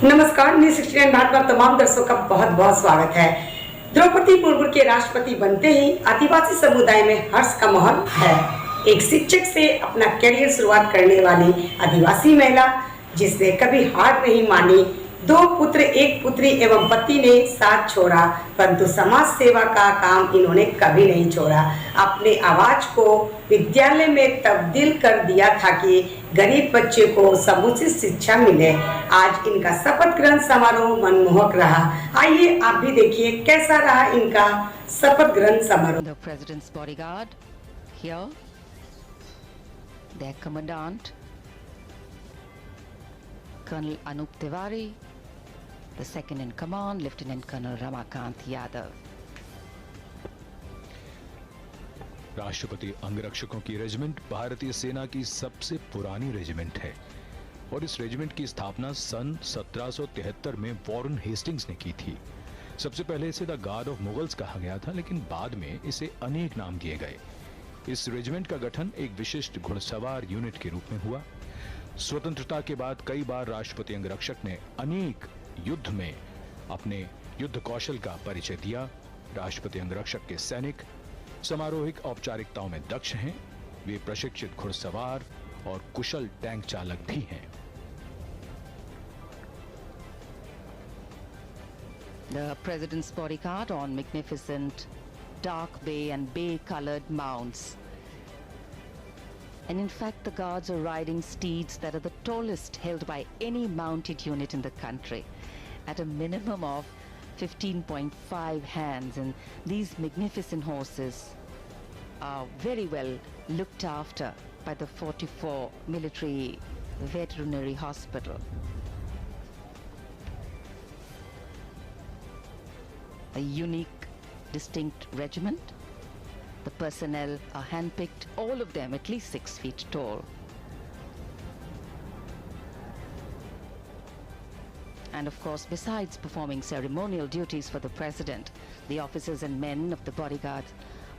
नमस्कार, न्यूज़ 69 भारत पर तमाम दर्शकों का बहुत बहुत स्वागत है। द्रौपदी मुर्मू के राष्ट्रपति बनते ही आदिवासी समुदाय में हर्ष का माहौल है। एक शिक्षक से अपना करियर शुरुआत करने वाली आदिवासी महिला, जिसने कभी हार नहीं मानी, 2 पुत्र, 1 पुत्री एवं पति ने साथ छोड़ा, परंतु समाज सेवा का काम इन्होंने कभी नहीं छोड़ा। अपने आवाज को विद्यालय में तब्दील कर दिया था कि गरीब बच्चे को समुचित शिक्षा मिले। आज इनका शपथ ग्रहण समारोह मनमोहक रहा। आइए आप भी देखिए कैसा रहा इनका शपथ ग्रहण समारोह। The President's bodyguard here, their commandant, Colonel Anup Tiwari, the second in command, Lieutenant Colonel Ramakant Yadav. राष्ट्रपति अंगरक्षकों की रेजिमेंट भारतीय सेना की सबसे पुरानी रेजिमेंट है और इस रेजिमेंट की स्थापना सन 1773 में वॉरेन हेस्टिंग्स ने की थी। सबसे पहले इसे द गार्ड ऑफ मुगल्स कहा गया था, लेकिन बाद में इसे अनेक नाम दिए गए। इस रेजिमेंट का गठन एक विशिष्ट घुड़सवार यूनिट के रूप में हुआ। स्वतंत्रता के बाद कई बार राष्ट्रपति अंगरक्षक ने अनेक युद्ध में अपने युद्ध कौशल का परिचय दिया। राष्ट्रपति अंगरक्षक के सैनिक समारोहिक औपचारिकताओं में दक्ष हैं। वे प्रशिक्षित घुड़सवार और कुशल टैंक चालक भी हैं। The President's bodyguard on magnificent dark bay and bay-colored mounts. And in fact, the guards are riding steeds that are the tallest held by any mounted unit in the country, at a minimum of 15.5 hands, and these magnificent horses are very well looked after by the 44 Military Veterinary Hospital. A unique, distinct regiment. The personnel are handpicked, all of them at least 6 feet tall. And of course, besides performing ceremonial duties for the President, the officers and men of the bodyguards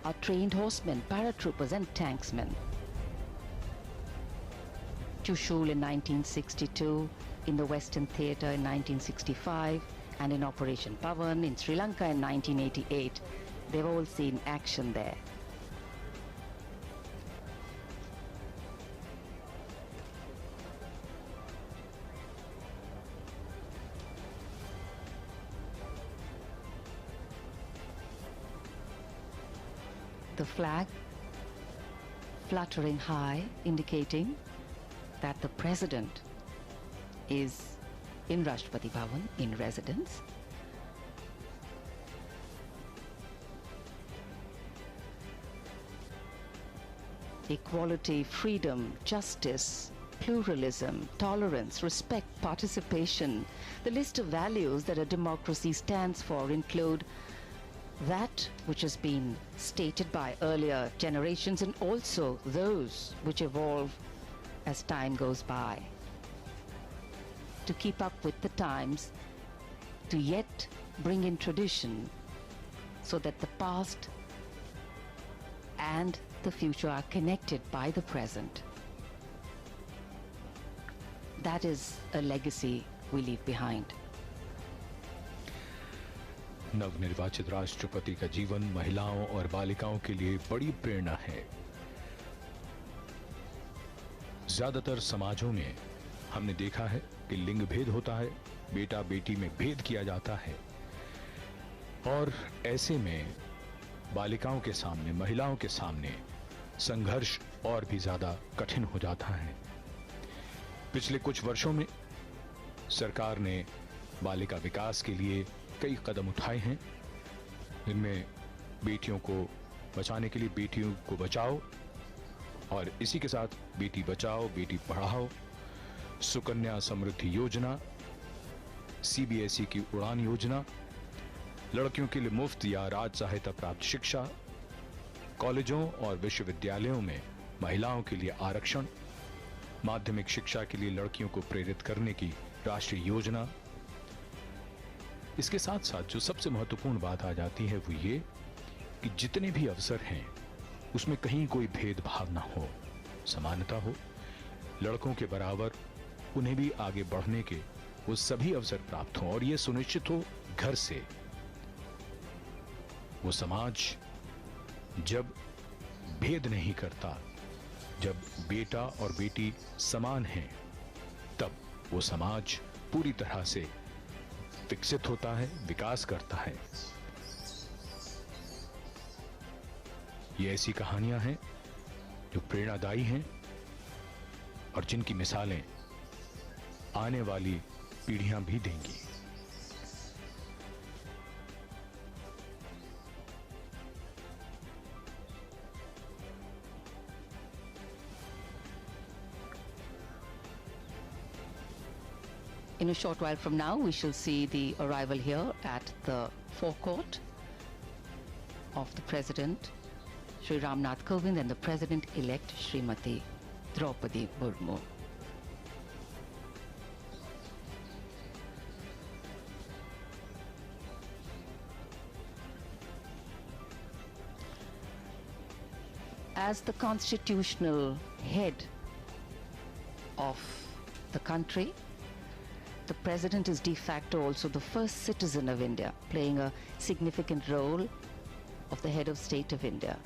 are trained horsemen, paratroopers and tanksmen. Chushul in 1962, in the Western Theatre in 1965, and in Operation Pavan in Sri Lanka in 1988. They've all seen action there. The flag fluttering high, indicating that the President is in Rashtrapati Bhavan in residence. Equality, freedom, justice, pluralism, tolerance, respect, participation. The list of values that a democracy stands for include that which has been stated by earlier generations and also those which evolve as time goes by. To keep up with the times, to yet bring in tradition so that the past and the future are connected by the present. That is a legacy we leave behind. नवनिर्वाचित राष्ट्रपति का जीवन महिलाओं और बालिकाओं के लिए बड़ी प्रेरणा है। ज्यादातर समाजों में हमने देखा है कि लिंग भेद होता है, बेटा बेटी में भेद किया जाता है और ऐसे में बालिकाओं के सामने, महिलाओं के सामने संघर्ष और भी ज्यादा कठिन हो जाता है। पिछले कुछ वर्षों में सरकार ने बालिका विकास के लिए कई कदम उठाए हैं। इनमें बेटियों को बचाने के लिए बेटियों को बचाओ और इसी के साथ बेटी बचाओ बेटी पढ़ाओ, सुकन्या समृद्धि योजना, सीबीएसई की उड़ान योजना, लड़कियों के लिए मुफ्त या राज सहायता प्राप्त शिक्षा, कॉलेजों और विश्वविद्यालयों में महिलाओं के लिए आरक्षण, माध्यमिक शिक्षा के लिए लड़कियों को प्रेरित करने की राष्ट्रीय योजना। इसके साथ साथ जो सबसे महत्वपूर्ण बात आ जाती है वो ये कि जितने भी अवसर हैं उसमें कहीं कोई भेदभाव ना हो, समानता हो, लड़कों के बराबर उन्हें भी आगे बढ़ने के वो सभी अवसर प्राप्त हों और ये सुनिश्चित हो घर से। वो समाज जब भेद नहीं करता, जब बेटा और बेटी समान हैं, तब वो समाज पूरी तरह से विकसित होता है, विकास करता है। ये ऐसी कहानियां हैं जो प्रेरणादायी हैं और जिनकी मिसालें आने वाली पीढ़ियां भी देंगी। In a short while from now, we shall see the arrival here at the forecourt of the President, Shri Ramnath Kovind, and the President-elect, Srimati Draupadi Murmu. As the constitutional head of the country, the President is de facto also the first citizen of India, playing a significant role of the head of state of India.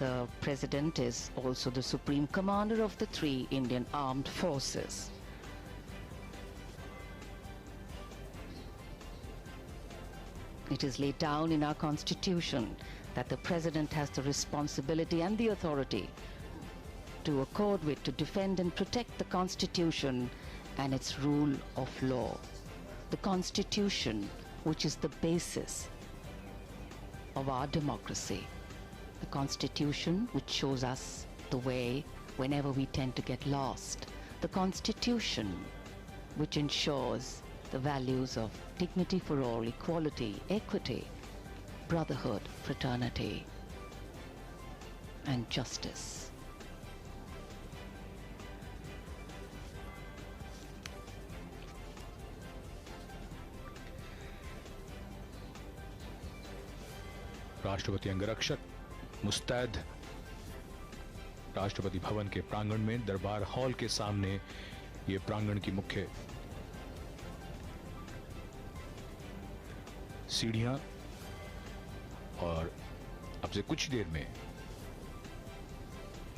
The President is also the supreme commander of the three Indian armed forces. It is laid down in our constitution that the President has the responsibility and the authority to accord with, to defend and protect the Constitution and its rule of law. The Constitution, which is the basis of our democracy. The Constitution, which shows us the way whenever we tend to get lost. The Constitution, which ensures the values of dignity for all, equality, equity, brotherhood, fraternity, and justice. राष्ट्रपति अंगरक्षक मुस्तैद राष्ट्रपति भवन के प्रांगण में दरबार hall के सामने, ये प्रांगण की मुख्य सीढ़ियां, और अब से कुछ देर में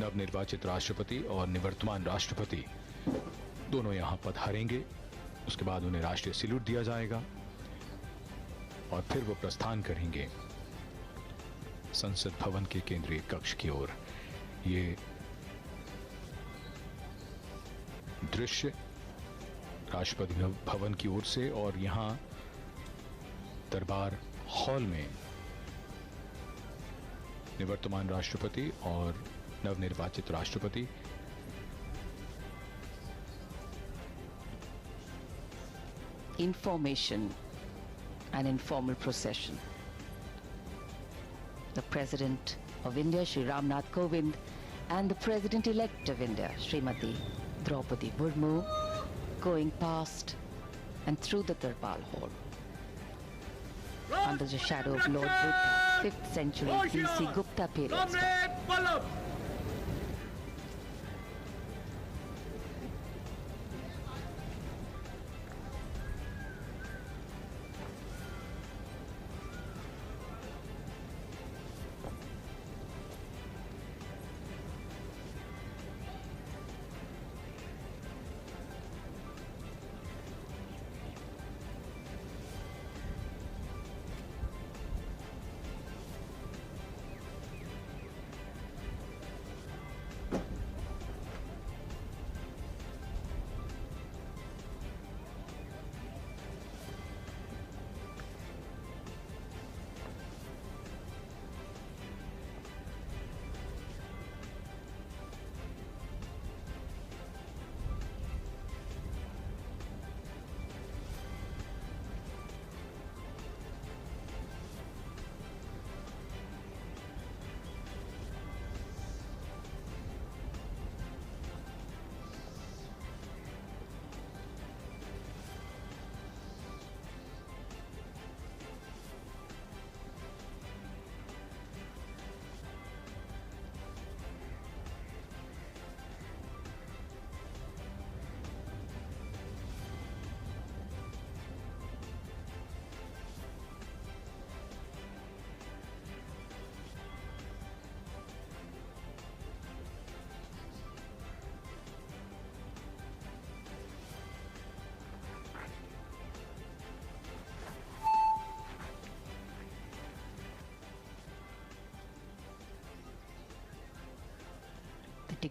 नवनिर्वाचित राष्ट्रपति और निवर्तमान राष्ट्रपति दोनों यहां पधारेंगे। उसके बाद उन्हें राष्ट्रीय सैल्यूट दिया जाएगा और फिर वो प्रस्थान करेंगे संसद भवन के केंद्रीय कक्ष की ओर। ये दृश्य राष्ट्रपति भवन की ओर से, और यहां दरबार हॉल में निवर्तमान राष्ट्रपति और नवनिर्वाचित राष्ट्रपति Information and informal procession. The President of India, Shri Ramnath Kovind, and the President-elect of India, Srimati Draupadi Murmu, going past and through the Darbar Hall. Under the shadow of Lord Buddha, 5th century BC Gupta period.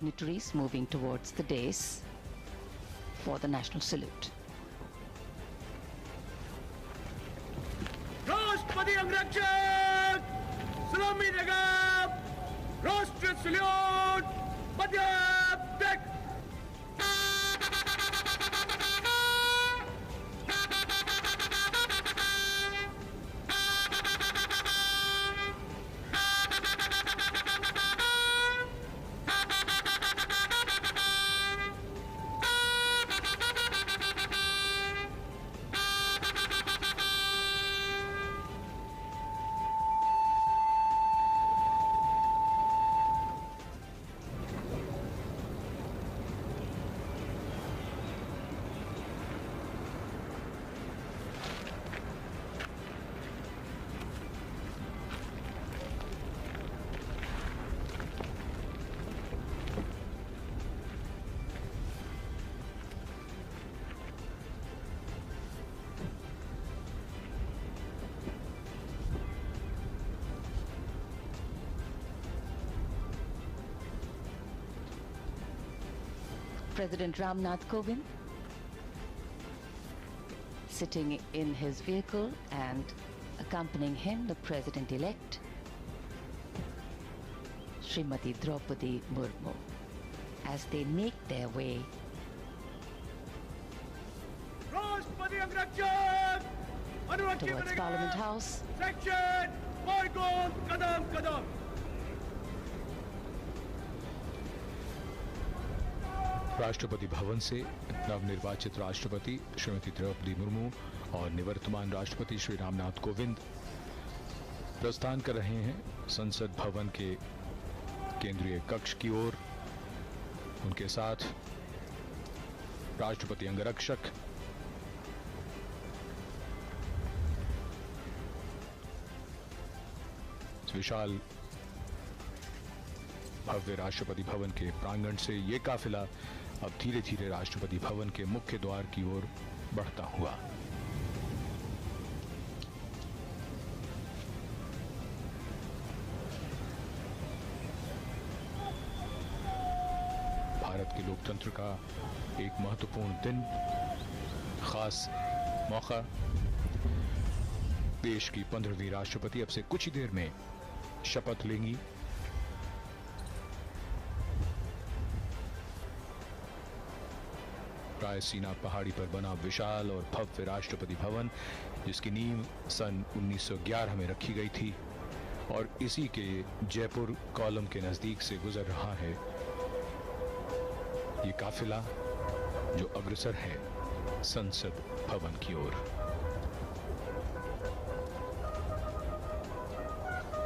dignitaries moving towards the dais for the national salute. राष्ट्रपति अंगरक्षक सलामी देगा राष्ट्र salute मध्याब्दक President Ramnath Kovind sitting in his vehicle, and accompanying him the President-elect Srimati Draupadi Murmu as they make their way राष्ट्रपति अंगरक्षक अनुरक्षित towards करेगा Parliament House. Section मार्गोन कदम कदम राष्ट्रपति भवन से नवनिर्वाचित राष्ट्रपति श्रीमती द्रौपदी मुर्मू और निवर्तमान राष्ट्रपति श्री रामनाथ कोविंद प्रस्थान कर रहे हैं संसद भवन के केंद्रीय कक्ष की ओर। उनके साथ राष्ट्रपति अंगरक्षक विशाल भव्य राष्ट्रपति भवन के प्रांगण से ये काफिला अब धीरे धीरे राष्ट्रपति भवन के मुख्य द्वार की ओर बढ़ता हुआ भारत के लोकतंत्र का एक महत्वपूर्ण दिन, खास मौका। देश की 15वीं राष्ट्रपति अब से कुछ ही देर में शपथ लेंगी। रायसीना पहाड़ी पर बना विशाल और भव्य राष्ट्रपति भवन, जिसकी नींव सन 1911 में रखी गई थी और इसी के जयपुर कॉलम के नजदीक से गुजर रहा है ये काफिला, जो अग्रसर है संसद भवन की ओर।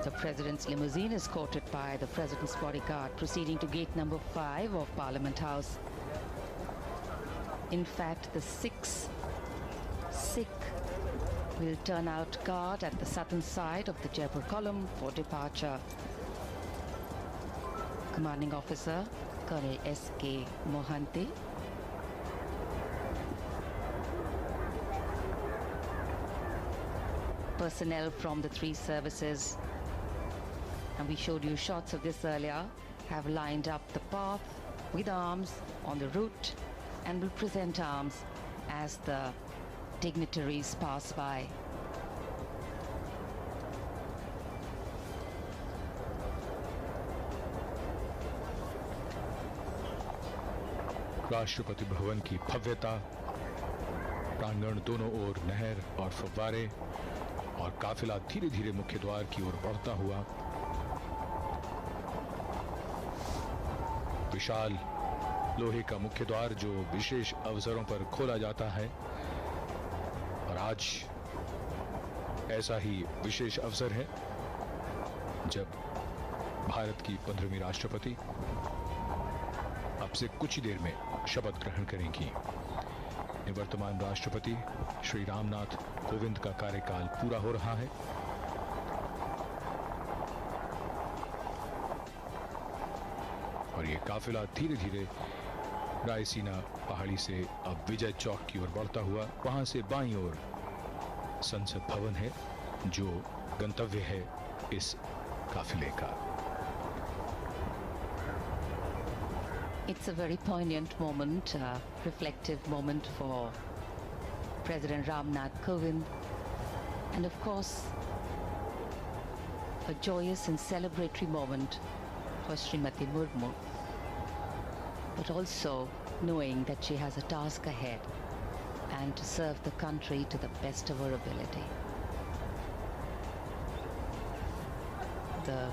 The President's limousine is escorted by the President's bodyguard proceeding to gate number 5 of Parliament House. In fact, the 6 Sikh will turn out guard at the southern side of the Jaipur column for departure. Commanding Officer Colonel S.K. Mohanty, personnel from the 3 services, and we showed you shots of this earlier, have lined up the path with arms on the route and will present arms as the dignitaries pass by. Rashtrapati Bhavan की भव्यता, प्रांगण दोनों ओर नहर और फव्वारे, और काफिला धीरे धीरे मुख्य द्वार की ओर बढ़ता हुआ। विशाल लोहे का मुख्य द्वार जो विशेष अवसरों पर खोला जाता है, और आज ऐसा ही विशेष अवसर है जब भारत की 15वीं राष्ट्रपति अब से कुछ ही देर में शपथ ग्रहण करेंगी। निवर्तमान राष्ट्रपति श्री रामनाथ कोविंद का कार्यकाल पूरा हो रहा है। और ये काफिला धीरे धीरे रायसीना पहाड़ी से अब विजय चौक की ओर बढ़ता हुआ, वहां से बाईं ओर संसद भवन है जो गंतव्य है इस काफिले का। It's a very poignant moment, reflective moment for President Ramnath Kovind, and of course, a joyous and celebratory moment for Srimati Murmu, but also knowing that she has a task ahead and to serve the country to the best of her ability. The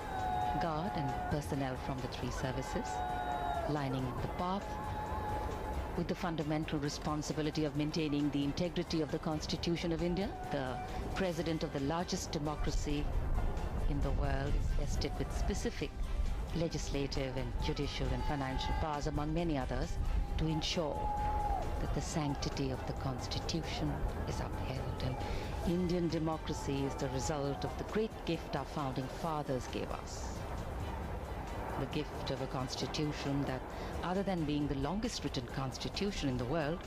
guard and personnel from the three services lining the path with the fundamental responsibility of maintaining the integrity of the Constitution of India. The president of the largest democracy in the world is vested with specific legislative and judicial and financial powers, among many others, to ensure that the sanctity of the Constitution is upheld. And Indian democracy is the result of the great gift our founding fathers gave us. The gift of a constitution that, other than being the longest written constitution in the world,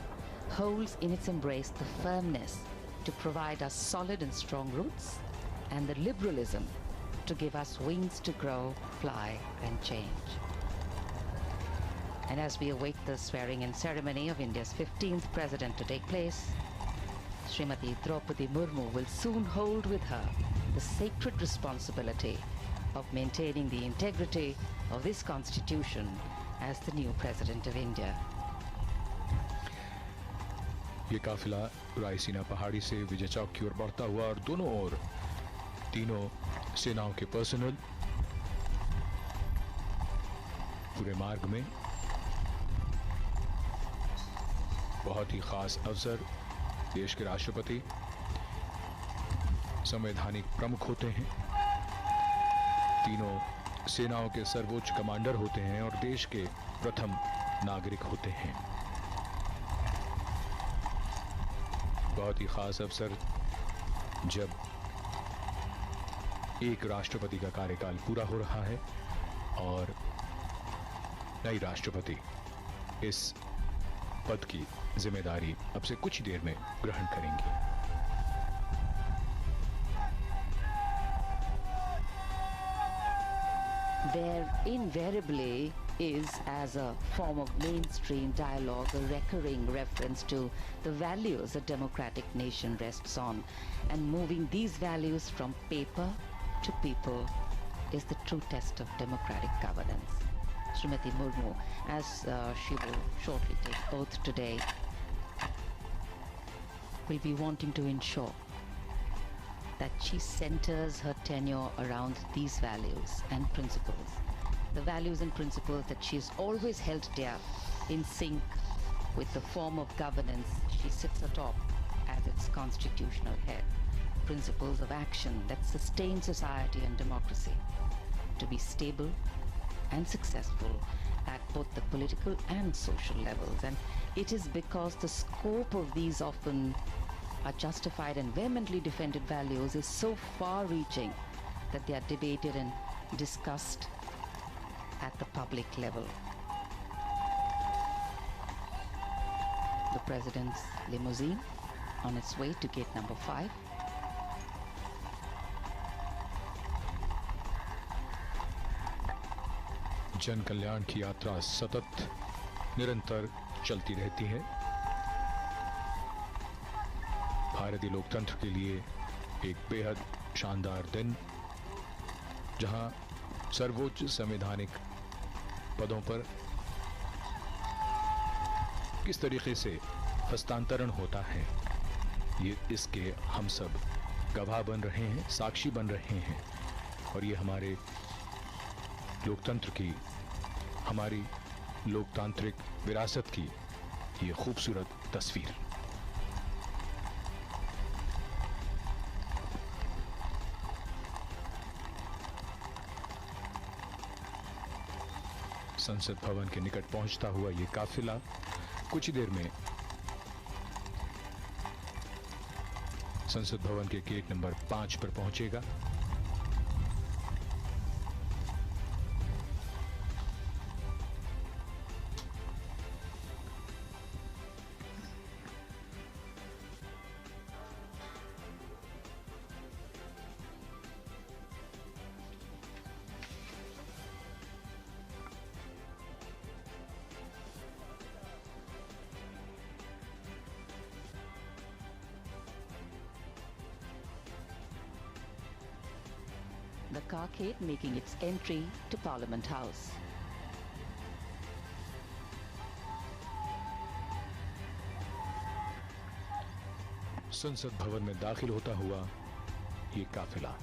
holds in its embrace the firmness to provide us solid and strong roots, and the liberalism to give us wings to grow, fly, and change. And as we await the swearing-in ceremony of India's 15th president to take place, Srimati Draupadi Murmu will soon hold with her the sacred responsibility of maintaining the integrity of this constitution as the new president of India. ये काफिला रायसीना पहाड़ी से विजय चौक की ओर बढ़ता हुआ और दोनों ओर तीनों सेनाओं के पर्सनल पूरे मार्ग में बहुत ही खास अवसर। देश के राष्ट्रपति संवैधानिक प्रमुख होते हैं, तीनों सेनाओं के सर्वोच्च कमांडर होते हैं और देश के प्रथम नागरिक होते हैं। बहुत ही खास अवसर जब एक राष्ट्रपति का कार्यकाल पूरा हो रहा है और नई राष्ट्रपति इस पद की जिम्मेदारी अब से कुछ देर में ग्रहण करेंगी। There invariably is, as a form of mainstream dialogue, a recurring reference to the values a democratic nation rests on, and moving these values from paper to people is the true test of democratic governance. Srimati Murmu, as she will shortly take oath today, will be wanting to ensure that she centers her tenure around these values and principles. The values and principles that she's always held dear, in sync with the form of governance she sits atop as its constitutional head. Principles of action that sustain society and democracy to be stable and successful at both the political and social levels. And it is because the scope of these often are justified and vehemently defended values is so far-reaching that they are debated and discussed at the public level. The President's limousine on its way to gate number 5. जन कल्याण की यात्रा सतत निरंतर चलती रहती है। भारतीय लोकतंत्र के लिए एक बेहद शानदार दिन, जहां सर्वोच्च संवैधानिक पदों पर किस तरीके से हस्तांतरण होता है, ये इसके हम सब गवाह बन रहे हैं, साक्षी बन रहे हैं। और ये हमारे लोकतंत्र की, हमारी लोकतांत्रिक विरासत की ये खूबसूरत तस्वीर। संसद भवन के निकट पहुंचता हुआ ये काफिला कुछ ही देर में संसद भवन के गेट नंबर 5 पर पहुंचेगा। the carcade making its entry to Parliament House. संसद भवन में दाखिल होता हुआ ये काफिला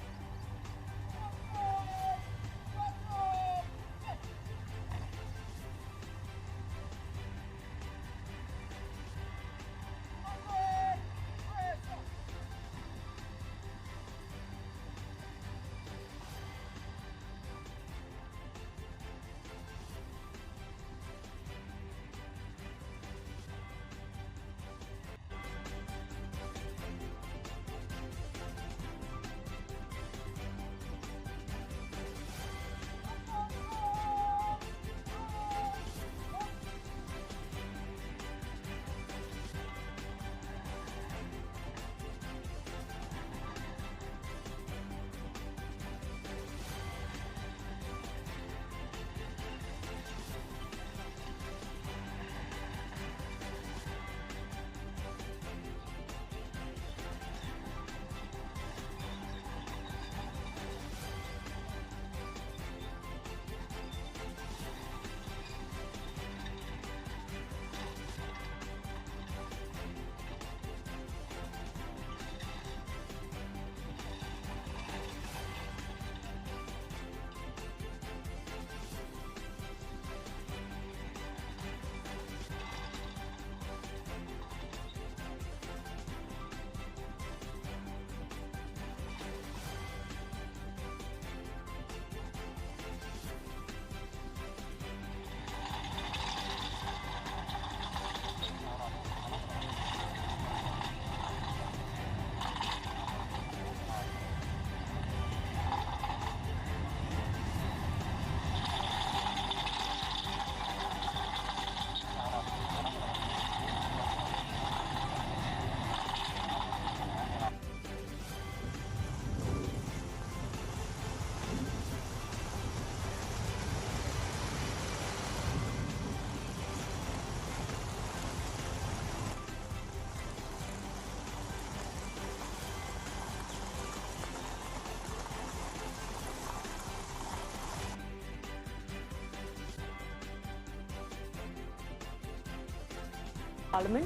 Parliament,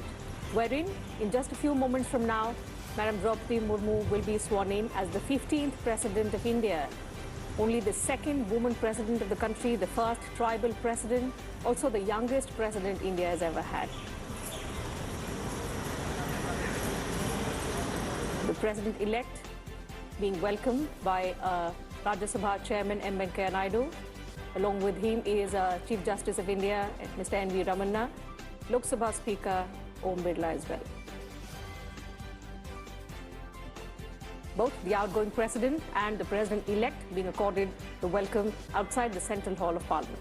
wherein in just a few moments from now, Madam Draupadi Murmu will be sworn in as the 15th President of India. Only the second woman President of the country, the first tribal President, also the youngest President India has ever had. The President-elect being welcomed by Rajya Sabha Chairman M. Venkaiah Naidu. Along with him is Chief Justice of India, Mr. N.V. Ramanna, Lok Sabha Speaker Om Birla as well. Both the outgoing President and the President-elect being accorded the welcome outside the Central Hall of Parliament.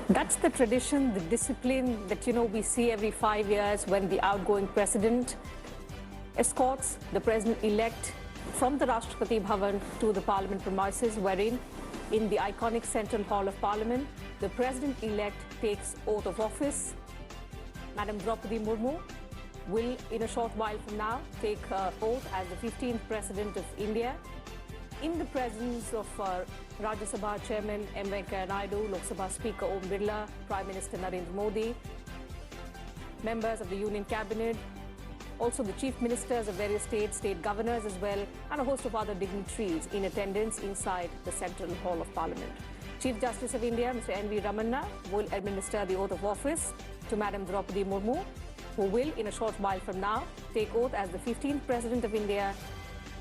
That's the tradition, the discipline that, we see every 5 years when the outgoing president escorts the president-elect from the Rashtrapati Bhavan to the parliament premises, wherein in the iconic Central Hall of Parliament, the president-elect takes oath of office. Madam Draupadi Murmu will, in a short while from now, take oath as the 15th President of India in the presence of Rajya Sabha Chairman M. Venkaiah Naidu, Lok Sabha Speaker Om Birla, Prime Minister Narendra Modi, members of the Union Cabinet, also the chief ministers of various states, state governors as well, and a host of other dignitaries in attendance inside the Central Hall of Parliament. Chief Justice of India, Mr. N.V. Ramanna, will administer the oath of office to Madam Draupadi Murmu, who will, in a short while from now, take oath as the 15th President of India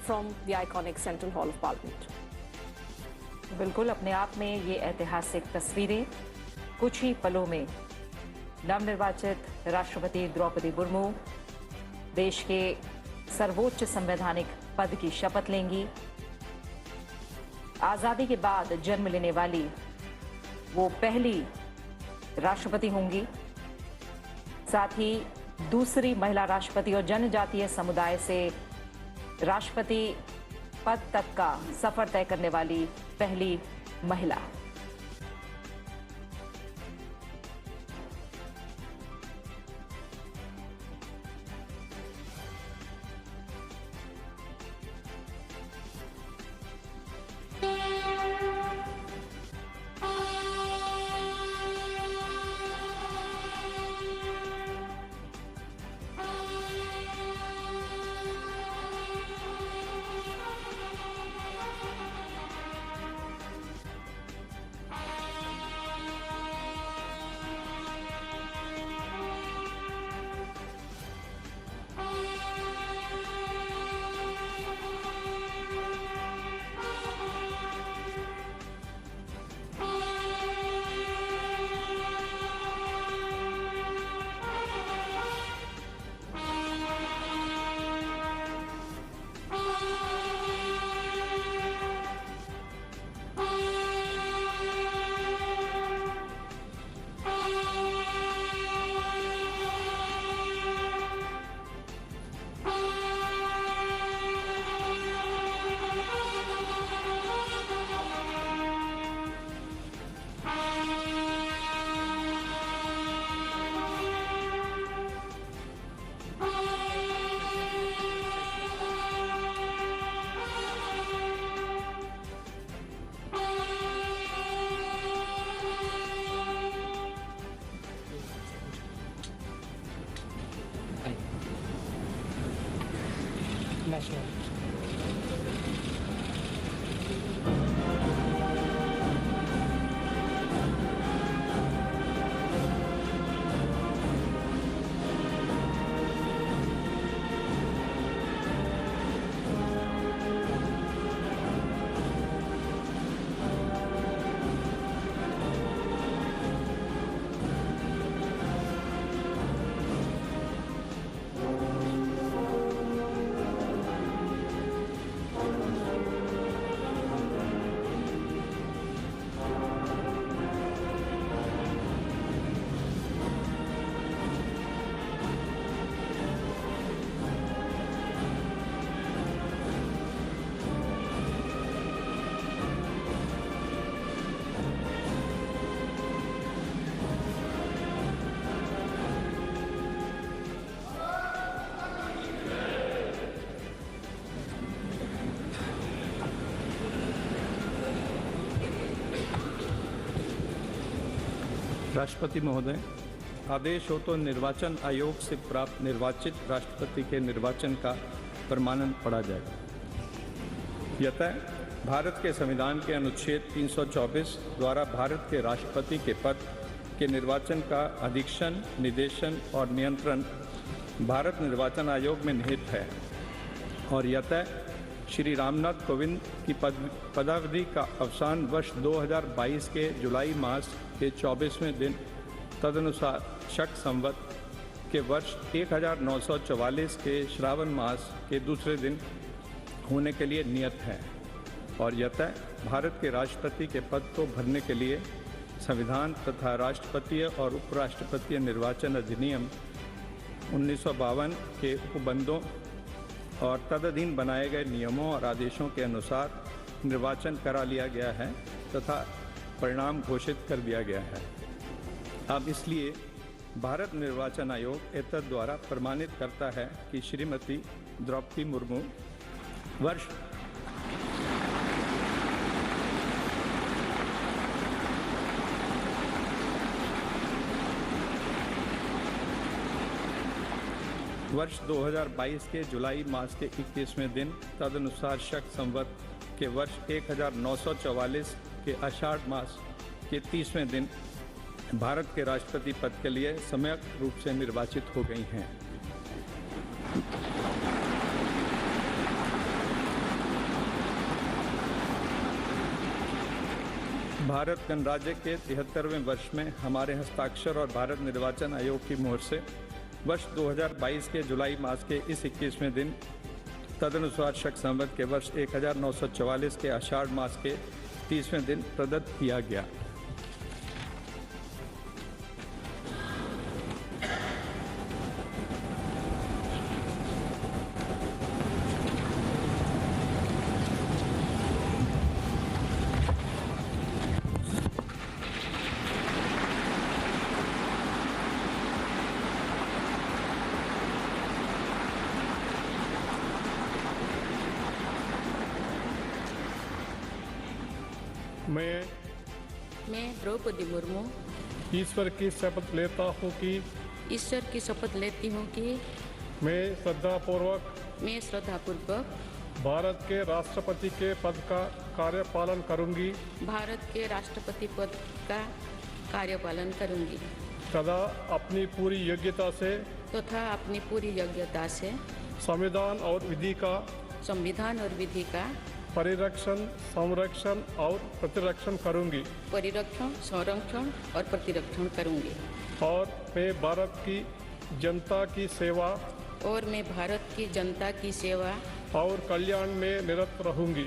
from the iconic Central Hall of Parliament. बिल्कुल अपने आप में ये ऐतिहासिक तस्वीरें कुछ ही पलों में नवनिर्वाचित राष्ट्रपति द्रौपदी मुर्मू देश के सर्वोच्च संवैधानिक पद की शपथ लेंगी। आजादी के बाद जन्म लेने वाली वो पहली राष्ट्रपति होंगी, साथ ही दूसरी महिला राष्ट्रपति और जनजातीय समुदाय से राष्ट्रपति पद तक का सफर तय करने वाली पहली महिला। राष्ट्रपति महोदय, आदेश हो तो निर्वाचन आयोग से प्राप्त निर्वाचित राष्ट्रपति के निर्वाचन का प्रमाणन पढ़ा जाएगा। यतः भारत के संविधान के अनुच्छेद 324 द्वारा भारत के राष्ट्रपति के पद के निर्वाचन का अधीक्षण, निर्देशन और नियंत्रण भारत निर्वाचन आयोग में निहित है और यतः श्री रामनाथ कोविंद की पदावधि का अवसान वर्ष 2022 के जुलाई मास के 24वें दिन तदनुसार शक संवत के वर्ष 1944 के श्रावण मास के दूसरे दिन होने के लिए नियत है और यतः भारत के राष्ट्रपति के पद को भरने के लिए संविधान तथा राष्ट्रपतीय और उपराष्ट्रपतीय निर्वाचन अधिनियम 1952 के उपबंधों और तदधीन बनाए गए नियमों और आदेशों के अनुसार निर्वाचन करा लिया गया है तथा परिणाम घोषित कर दिया गया है। अब इसलिए भारत निर्वाचन आयोग एतद द्वारा प्रमाणित करता है कि श्रीमती द्रौपदी मुर्मू वर्ष वर्ष 2022 के जुलाई मास के 21वें दिन तदनुसार शक संवत के वर्ष 1944 के आषाढ़ मास के 30वें दिन भारत के राष्ट्रपति पद के लिए सम्यक रूप से निर्वाचित हो गई हैं। भारत गणराज्य के 73वें वर्ष में हमारे हस्ताक्षर और भारत निर्वाचन आयोग की मोहर से वर्ष 2022 के जुलाई मास के इस 21वें दिन तदनुसार शक संवत के वर्ष 1944 के आषाढ़ मास के 30वें दिन प्रदत्त किया गया। मैं द्रौपदी मुर्मू ईश्वर की शपथ लेता हूँ कि मैं श्रद्धापूर्वक भारत के राष्ट्रपति के पद का कार्यपालन करूँगी तथा अपनी पूरी योग्यता से संविधान और विधि का परिरक्षण, संरक्षण और प्रतिरक्षण करूंगी और मैं भारत की जनता की सेवा और कल्याण में निरत रहूंगी।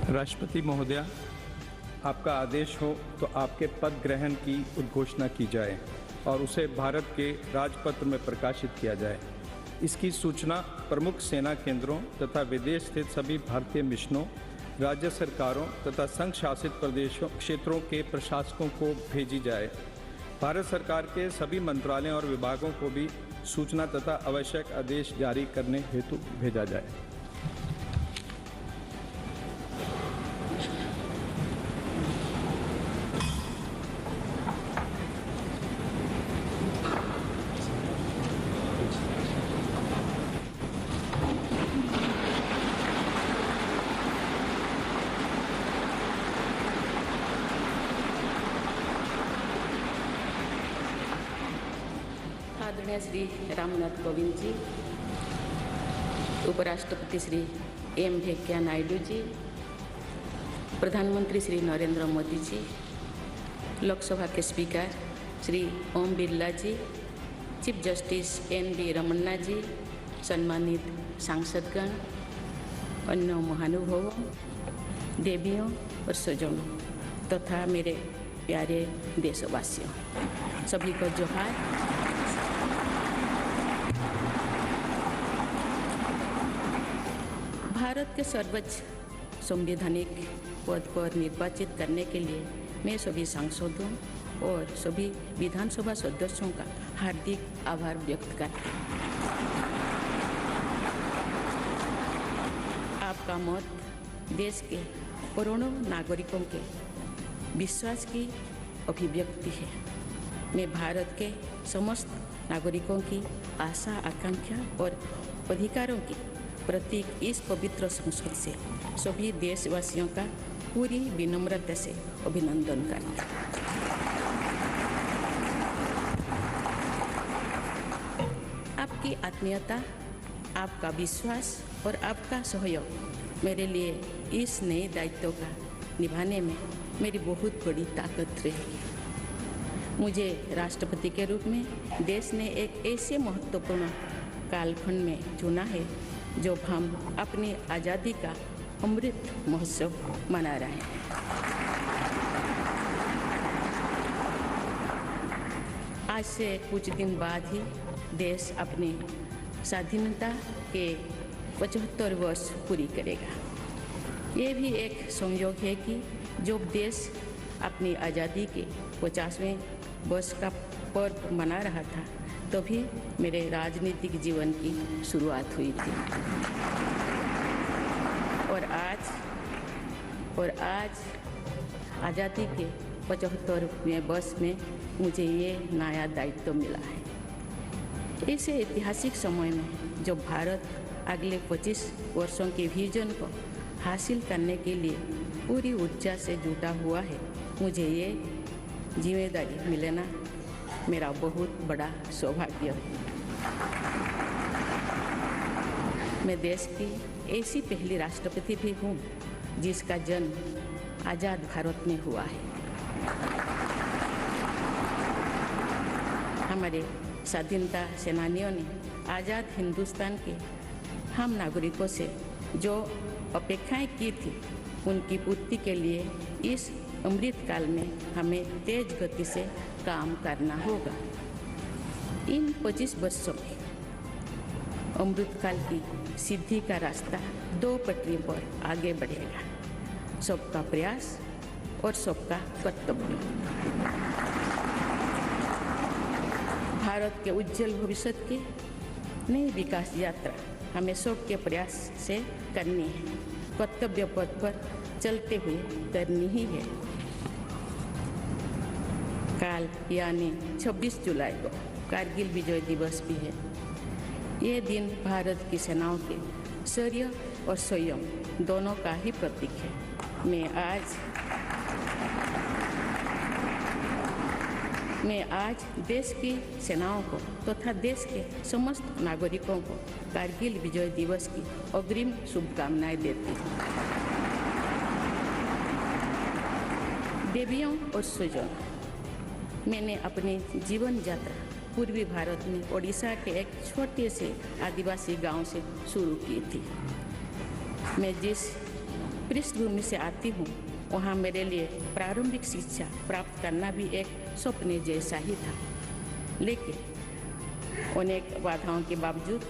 राष्ट्रपति महोदया, आपका आदेश हो तो आपके पद ग्रहण की उद्घोषणा की जाए और उसे भारत के राजपत्र में प्रकाशित किया जाए। इसकी सूचना प्रमुख सेना केंद्रों तथा विदेश स्थित सभी भारतीय मिशनों, राज्य सरकारों तथा संघ शासित प्रदेशों क्षेत्रों के प्रशासकों को भेजी जाए। भारत सरकार के सभी मंत्रालयों और विभागों को भी सूचना तथा आवश्यक आदेश जारी करने हेतु भेजा जाए। आदरणीय श्री रामनाथ कोविंद जी, उपराष्ट्रपति श्री एम वेंकैया नायडू जी, प्रधानमंत्री श्री नरेंद्र मोदी जी, लोकसभा के स्पीकर श्री ओम बिरला जी, चीफ जस्टिस एन.वी. रमन्ना जी, सम्मानित सांसदगण, अन्य महानुभावों, देवियों और स्वजनों तथा मेरे प्यारे देशवासियों, सभी को जोहार। भारत के सर्वोच्च संवैधानिक पद पर निर्वाचित करने के लिए मैं सभी सांसदों और सभी विधानसभा सदस्यों का हार्दिक आभार व्यक्त करती हूँ। आपका मत देश के करोड़ों नागरिकों के विश्वास की अभिव्यक्ति है। मैं भारत के समस्त नागरिकों की आशा, आकांक्षा और अधिकारों की प्रतीक इस पवित्र संसद से सभी देशवासियों का पूरी विनम्रता से अभिनंदन करता हूँ। आपकी आत्मीयता, आपका विश्वास और आपका सहयोग मेरे लिए इस नए दायित्व का निभाने में मेरी बहुत बड़ी ताकत रहेगी। मुझे राष्ट्रपति के रूप में देश ने एक ऐसे महत्वपूर्ण कालखंड में चुना है जो हम अपनी आज़ादी का अमृत महोत्सव मना रहे हैं। आज से कुछ दिन बाद ही देश अपनी स्वाधीनता के 75 वर्ष पूरी करेगा। ये भी एक संयोग है कि जब देश अपनी आज़ादी के 50वें वर्ष का पर्व मना रहा था, तभी मेरे राजनीतिक जीवन की शुरुआत हुई थी। और आज आज़ादी के 75वें वर्ष में मुझे ये नया दायित्व मिला है। ऐसे ऐतिहासिक समय में जब भारत अगले 25 वर्षों के विजन को हासिल करने के लिए पूरी ऊर्जा से जुटा हुआ है, मुझे ये जिम्मेदारी मिलना मेरा बहुत बड़ा सौभाग्य है। मैं देश की ऐसी पहली राष्ट्रपति भी हूँ जिसका जन्म आज़ाद भारत में हुआ है। हमारे स्वाधीनता सेनानियों ने आज़ाद हिंदुस्तान के हम नागरिकों से जो अपेक्षाएं की थी, उनकी पूर्ति के लिए इस अमृत काल में हमें तेज गति से काम करना होगा। इन 25 वर्षों में अमृत काल की सिद्धि का रास्ता 2 पटरियों पर आगे बढ़ेगा, सबका प्रयास और सबका कर्तव्य। भारत के उज्जवल भविष्य की नई विकास यात्रा हमें सबके प्रयास से करनी है, कर्तव्य पथ पर चलते हुए करनी ही है। काल यानी 26 जुलाई को कारगिल विजय दिवस भी है। ये दिन भारत की सेनाओं के शौर्य और संयम दोनों का ही प्रतीक है। मैं आज देश की सेनाओं को तथा देश के समस्त नागरिकों को कारगिल विजय दिवस की अग्रिम शुभकामनाएं देती हूँ। देवियों और स्वजनों, मैंने अपनी जीवन यात्रा पूर्वी भारत में ओडिशा के एक छोटे से आदिवासी गांव से शुरू की थी। मैं जिस पृष्ठभूमि से आती हूँ, वहाँ मेरे लिए प्रारंभिक शिक्षा प्राप्त करना भी एक स्वप्न जैसा ही था। लेकिन अनेक बाधाओं के बावजूद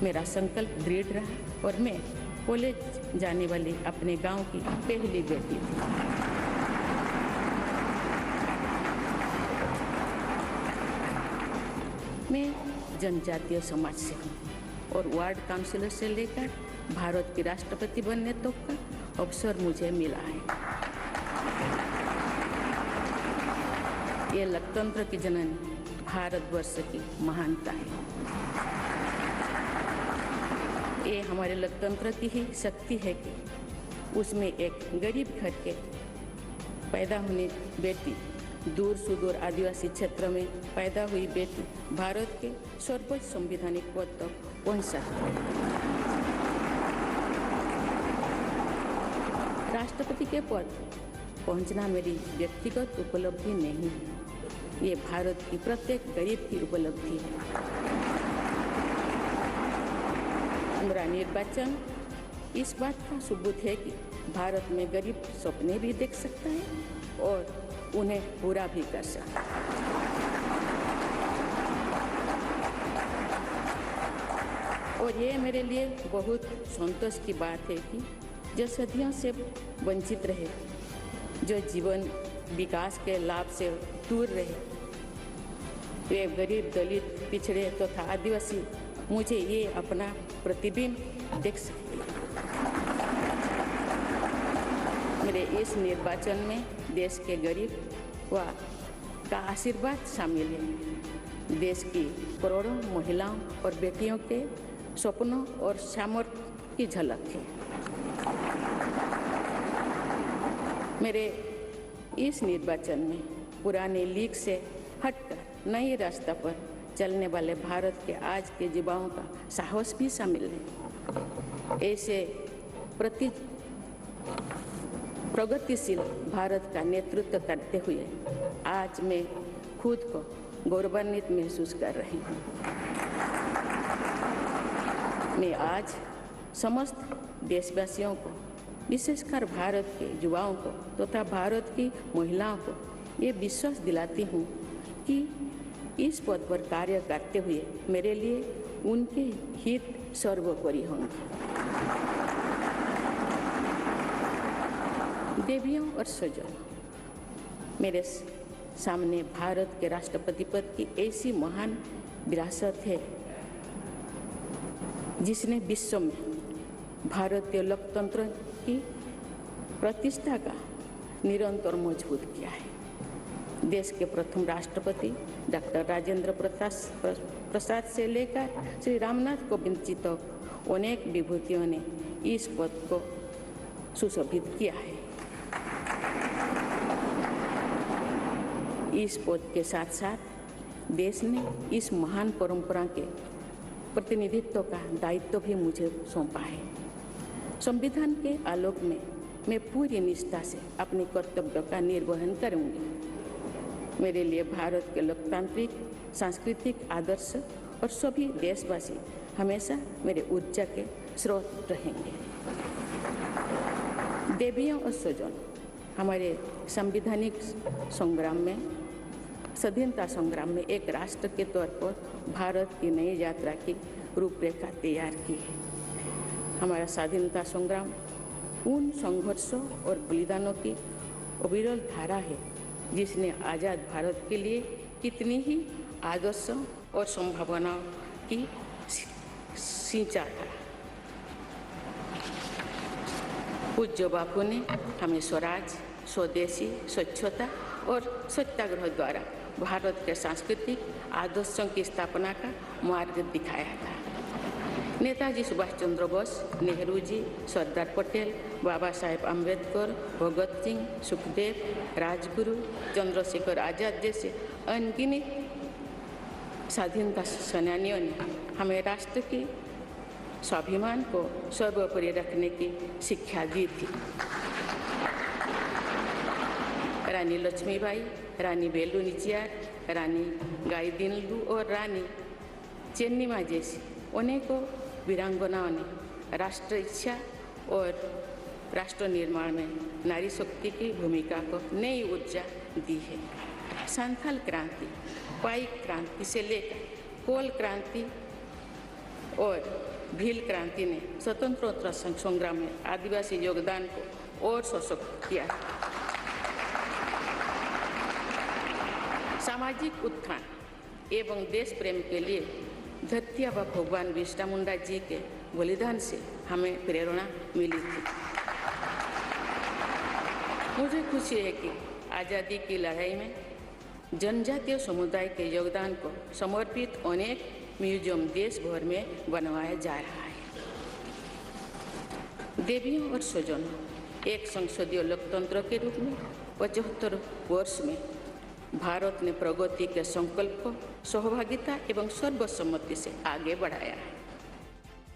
मेरा संकल्प दृढ़ रहा और मैं कॉलेज जाने वाली अपने गांव की पहली बेटी थी। मैं जनजातीय समाज से हूँ और वार्ड काउंसिलर से लेकर भारत की राष्ट्रपति बनने तक का अवसर मुझे मिला है। ये लोकतंत्र की जननी भारतवर्ष की महानता है। ये हमारे लोकतंत्र की ही शक्ति है कि उसमें एक गरीब घर के पैदा होने बेटी, दूर सुदूर आदिवासी क्षेत्र में पैदा हुई बेटी भारत के सर्वोच्च संवैधानिक पद तक पहुंच सकती है। राष्ट्रपति के पद पहुंचना मेरी व्यक्तिगत उपलब्धि नहीं है, ये भारत की प्रत्येक गरीब की उपलब्धि है। मेरा निर्वाचन इस बात का सबूत है कि भारत में गरीब सपने भी देख सकता है और उन्हें पूरा भी कर सकता है। और ये मेरे लिए बहुत संतोष की बात है कि जो सदियों से वंचित रहे, जो जीवन विकास के लाभ से दूर रहे, वे गरीब, दलित, पिछड़े तथा आदिवासी मुझे ये अपना प्रतिबिंब देख सकते हैं। मेरे इस निर्वाचन में देश के गरीब व का आशीर्वाद शामिल है। देश की करोड़ों महिलाओं और बेटियों के सपनों और सामर्थ्य की झलक है। मेरे इस निर्वाचन में पुराने लीग से हटकर नए रास्ते पर चलने वाले भारत के आज के युवाओं का साहस भी शामिल है। ऐसे प्रगतिशील भारत का नेतृत्व करते हुए आज मैं खुद को गौरवान्वित महसूस कर रही हूँ। मैं आज समस्त देशवासियों को, विशेषकर भारत के युवाओं को तथा भारत की महिलाओं को ये विश्वास दिलाती हूँ कि इस पद पर कार्य करते हुए मेरे लिए उनके हित सर्वोपरि होंगे। देवियों और स्वजनों, मेरे सामने भारत के राष्ट्रपति पद की ऐसी महान विरासत है जिसने विश्व में भारतीय लोकतंत्र की प्रतिष्ठा का निरंतर मजबूत किया है। देश के प्रथम राष्ट्रपति डॉक्टर राजेंद्र प्रसाद से लेकर श्री रामनाथ कोविंद जी तक अनेक विभूतियों ने इस पद को सुशोभित किया है। इस पद के साथ साथ देश ने इस महान परंपरा के प्रतिनिधित्व का दायित्व भी मुझे सौंपा है। संविधान के आलोक में मैं पूरी निष्ठा से अपने कर्तव्यों का निर्वहन करूंगी। मेरे लिए भारत के लोकतांत्रिक सांस्कृतिक आदर्श और सभी देशवासी हमेशा मेरे ऊर्जा के स्रोत रहेंगे। देवियों और स्वजनों, हमारे संवैधानिक संग्राम में, स्वाधीनता संग्राम में एक राष्ट्र के तौर पर भारत की नई यात्रा की रूपरेखा तैयार की है। हमारा स्वाधीनता संग्राम उन संघर्षों और बलिदानों की अविरल धारा है जिसने आज़ाद भारत के लिए कितनी ही आदर्शों और संभावनाओं की सिंचा था। पूज्य बापू ने हमें स्वराज, स्वदेशी, स्वच्छता और सत्याग्रह द्वारा भारत के सांस्कृतिक आदर्शों की स्थापना का मार्ग दिखाया था। नेताजी सुभाष चंद्र बोस, नेहरू जी, सरदार पटेल, बाबा साहेब अम्बेडकर, भगत सिंह, सुखदेव, राजगुरु, चंद्रशेखर आजाद जैसे अनगिनत स्वाधीनता सेनानियों ने हमें राष्ट्र के स्वाभिमान को सर्वोपरि रखने की शिक्षा दी थी। रानी लक्ष्मीबाई, रानी वेलु नाचियार, रानी गाईदिन्लु और रानी चेन्निमा जैसी अनेकों वीरांगनाओं ने राष्ट्र इच्छा और राष्ट्र निर्माण में नारी शक्ति की भूमिका को नई ऊर्जा दी है। संथाल क्रांति, पाइक क्रांति से लेकर कोल क्रांति और भील क्रांति ने स्वतंत्रता संग्राम में आदिवासी योगदान को और सशक्त किया। सामाजिक उत्थान एवं देश प्रेम के लिए धरती आबा भगवान बिरसा मुंडा जी के बलिदान से हमें प्रेरणा मिली थी। मुझे खुशी है कि आज़ादी की लड़ाई में जनजातीय समुदाय के योगदान को समर्पित अनेक म्यूजियम देश भर में बनवाया जा रहा है। देवियों और स्वजनों, एक संसदीय लोकतंत्र के रूप में 75 वर्ष में भारत ने प्रगति के संकल्प को सहभागिता एवं सर्वसम्मति से आगे बढ़ाया है।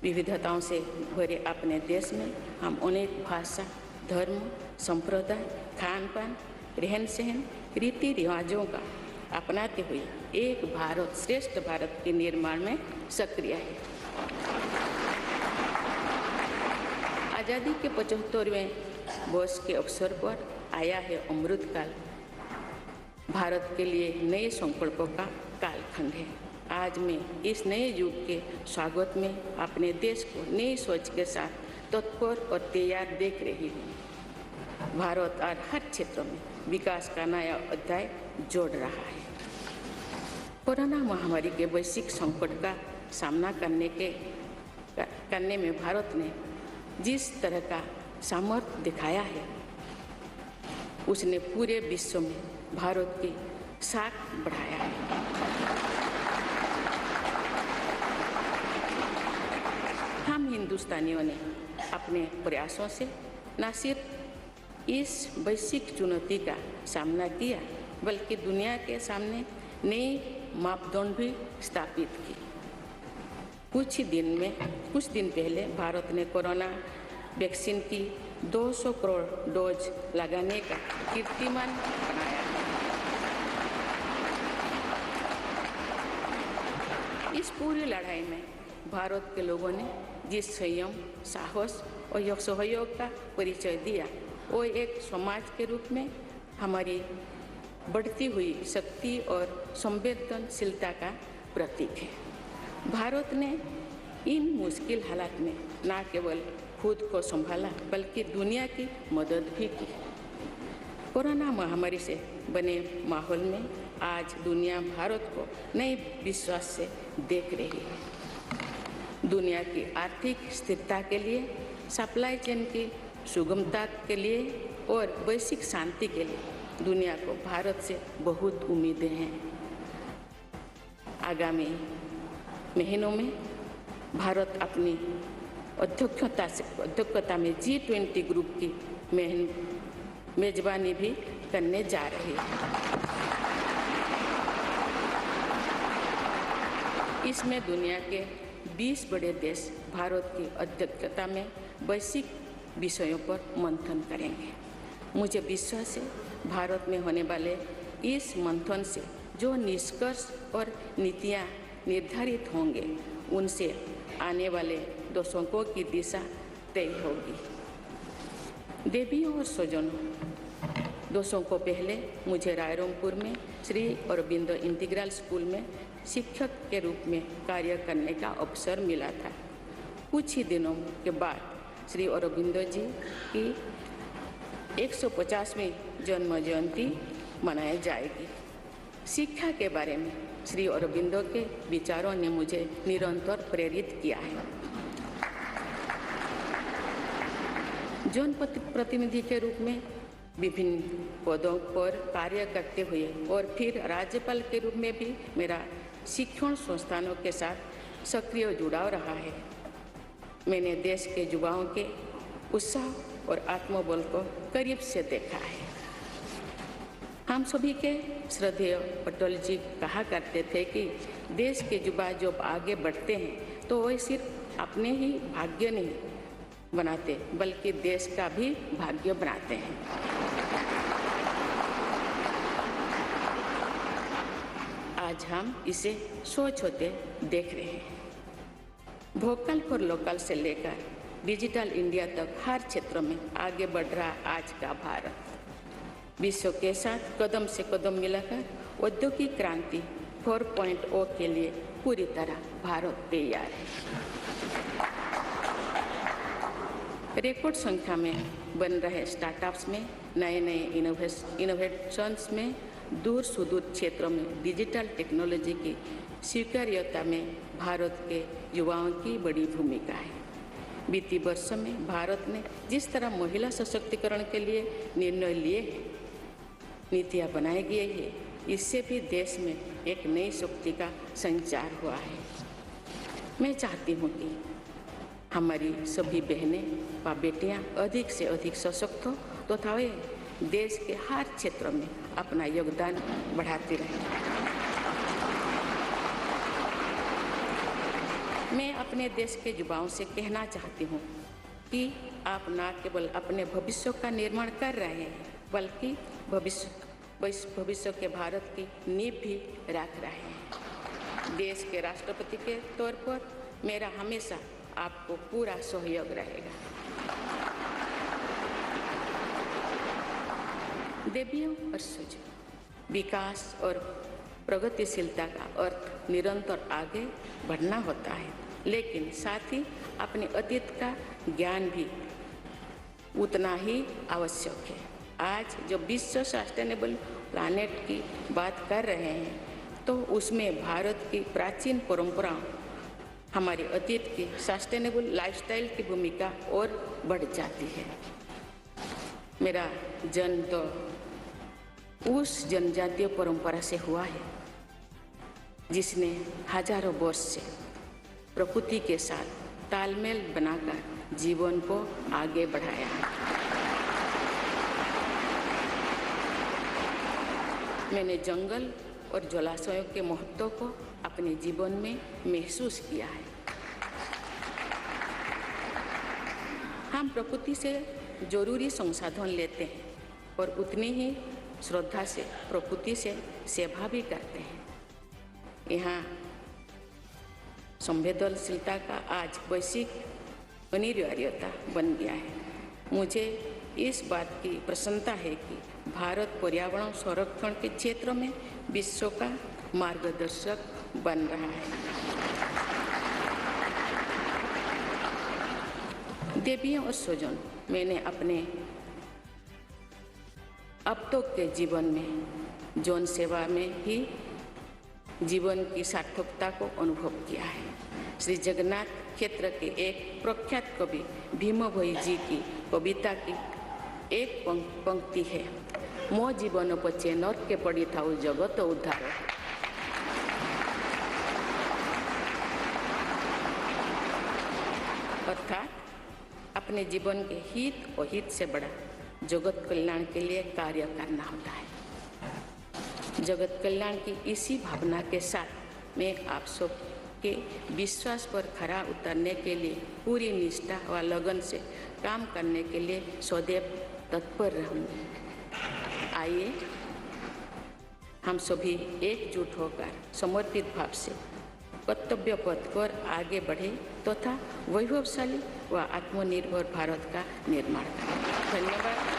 विविधताओं से भरे अपने देश में हम अनेक भाषा, धर्म, संप्रदाय, खान पान, रहन सहन, रीति रिवाजों का अपनाते हुए एक भारत श्रेष्ठ भारत के निर्माण में सक्रिय है। आज़ादी के 75वें वर्ष के अवसर पर आया है अमृतकाल। भारत के लिए नए संकल्पों का कालखंड है। आज मैं इस नए युग के स्वागत में अपने देश को नई सोच के साथ तत्पर और तैयार देख रही हूँ। भारत आज हर क्षेत्र में विकास का नया अध्याय जोड़ रहा है। कोरोना महामारी के वैश्विक संकट का सामना करने में भारत ने जिस तरह का सामर्थ्य दिखाया है, उसने पूरे विश्व में भारत की साख बढ़ाया है। हम हिंदुस्तानियों ने अपने प्रयासों से न सिर्फ इस वैश्विक चुनौती का सामना किया, बल्कि दुनिया के सामने नए मापदंड भी स्थापित किए। कुछ दिन पहले भारत ने कोरोना वैक्सीन की 200 करोड़ डोज लगाने का कीर्तिमान बनाया। इस पूरी लड़ाई में भारत के लोगों ने जिस संयम, साहस और सहयोग का परिचय दिया, वो एक समाज के रूप में हमारी बढ़ती हुई शक्ति और संवेदनशीलता का प्रतीक है। भारत ने इन मुश्किल हालात में न केवल खुद को संभाला, बल्कि दुनिया की मदद भी की। कोरोना महामारी से बने माहौल में आज दुनिया भारत को नए विश्वास से देख रही है। दुनिया की आर्थिक स्थिरता के लिए, सप्लाई चेन की सुगमता के लिए और वैश्विक शांति के लिए दुनिया को भारत से बहुत उम्मीदें हैं। आगामी महीनों में भारत अपनी अध्यक्षता में G20 ग्रुप की मेजबानी भी करने जा रही है। इसमें दुनिया के 20 बड़े देश भारत की अध्यक्षता में वैश्विक विषयों पर मंथन करेंगे। मुझे विश्वास है भारत में होने वाले इस मंथन से जो निष्कर्ष और नीतियाँ निर्धारित होंगे, उनसे आने वाले दशकों की दिशा तय होगी। देवियों और स्वजनों, दशकों पहले मुझे रायरंगपुर में श्री अरबिंदो इंटीग्रल स्कूल में शिक्षक के रूप में कार्य करने का अवसर मिला था। कुछ ही दिनों के बाद श्री अरबिंदो जी की 150वीं जन्म जयंती मनाई जाएगी। शिक्षा के बारे में श्री अरबिंदो के विचारों ने मुझे निरंतर प्रेरित किया है। जनप्रतिनिधि के रूप में विभिन्न पदों पर कार्य करते हुए और फिर राज्यपाल के रूप में भी मेरा शिक्षण संस्थानों के साथ सक्रिय जुड़ाव रहा है। मैंने देश के युवाओं के उत्साह और आत्मबल को करीब से देखा है। हम सभी के श्रद्धेय अटल जी कहा करते थे कि देश के युवा जब आगे बढ़ते हैं तो वे सिर्फ अपने ही भाग्य नहीं बनाते, बल्कि देश का भी भाग्य बनाते हैं। आज हम इसे सोच होते देख रहे हैं। वोकल फॉर लोकल से लेकर डिजिटल इंडिया तक हर क्षेत्र में आगे बढ़ रहा आज का भारत विश्व के साथ कदम से कदम मिलाकर औद्योगिक क्रांति 4.0 के लिए पूरी तरह भारत तैयार है। रिकॉर्ड संख्या में बन रहे स्टार्टअप्स में, नए नए इनोवेशंस में, दूर सुदूर क्षेत्रों में डिजिटल टेक्नोलॉजी की स्वीकार्यता में भारत के युवाओं की बड़ी भूमिका है। बीती वर्षों में भारत ने जिस तरह महिला सशक्तिकरण के लिए निर्णय लिए हैं, नीतियाँ बनाई गई है, इससे भी देश में एक नई शक्ति का संचार हुआ है। मैं चाहती हूँ कि हमारी सभी बहनें व बेटियाँ अधिक से अधिक सशक्त हो तथा वे देश के हर क्षेत्र में अपना योगदान बढ़ाती रहें। मैं अपने देश के युवाओं से कहना चाहती हूँ कि आप न केवल अपने भविष्य का निर्माण कर रहे हैं, बल्कि भविष्य के भारत की नींव भी रख रहे हैं। देश के राष्ट्रपति के तौर पर मेरा हमेशा आपको पूरा सहयोग रहेगा। देवियों और सुजों, विकास और प्रगतिशीलता का अर्थ निरंतर आगे बढ़ना होता है, लेकिन साथ ही अपने अतीत का ज्ञान भी उतना ही आवश्यक है। आज जब विश्व सस्टेनेबल प्लानेट की बात कर रहे हैं, तो उसमें भारत की प्राचीन परंपराओं, हमारे अतीत की सस्टेनेबल लाइफस्टाइल की भूमिका और बढ़ जाती है। मेरा जन्म तो उस जनजातीय परंपरा से हुआ है जिसने हजारों वर्ष से प्रकृति के साथ तालमेल बनाकर जीवन को आगे बढ़ाया है। मैंने जंगल और जलाशयों के महत्व को अपने जीवन में महसूस किया है। हम प्रकृति से जरूरी संसाधन लेते हैं और उतनी ही श्रद्धा से प्रकृति से सेवा भी करते हैं। यहाँ संवेदनशीलता का आज वैश्विक अनिवार्यता बन गया है। मुझे इस बात की प्रसन्नता है कि भारत पर्यावरण संरक्षण के क्षेत्र में विश्व का मार्गदर्शक बन रहा है। देवियों और स्वजन, मैंने अपने अब तक के जीवन में जौन सेवा में ही जीवन की सार्थकता को अनुभव किया है। श्री जगन्नाथ क्षेत्र के एक प्रख्यात कवि भीम भोई जी की कविता की एक पंक्ति है, मो जीवन पचे नर्क के पड़ी था जगत उद्धार। अर्थात अपने जीवन के हित और हित से बड़ा जगत कल्याण के लिए कार्य करना होता है। जगत कल्याण की इसी भावना के साथ मैं आप सब के विश्वास पर खरा उतरने के लिए पूरी निष्ठा व लगन से काम करने के लिए सदैव तत्पर रहूँगी। आइए हम सभी एकजुट होकर समर्पित भाव से कर्तव्य पथ पर आगे बढ़े तथा वैभवशाली व आत्मनिर्भर भारत का निर्माण करें। धन्यवाद।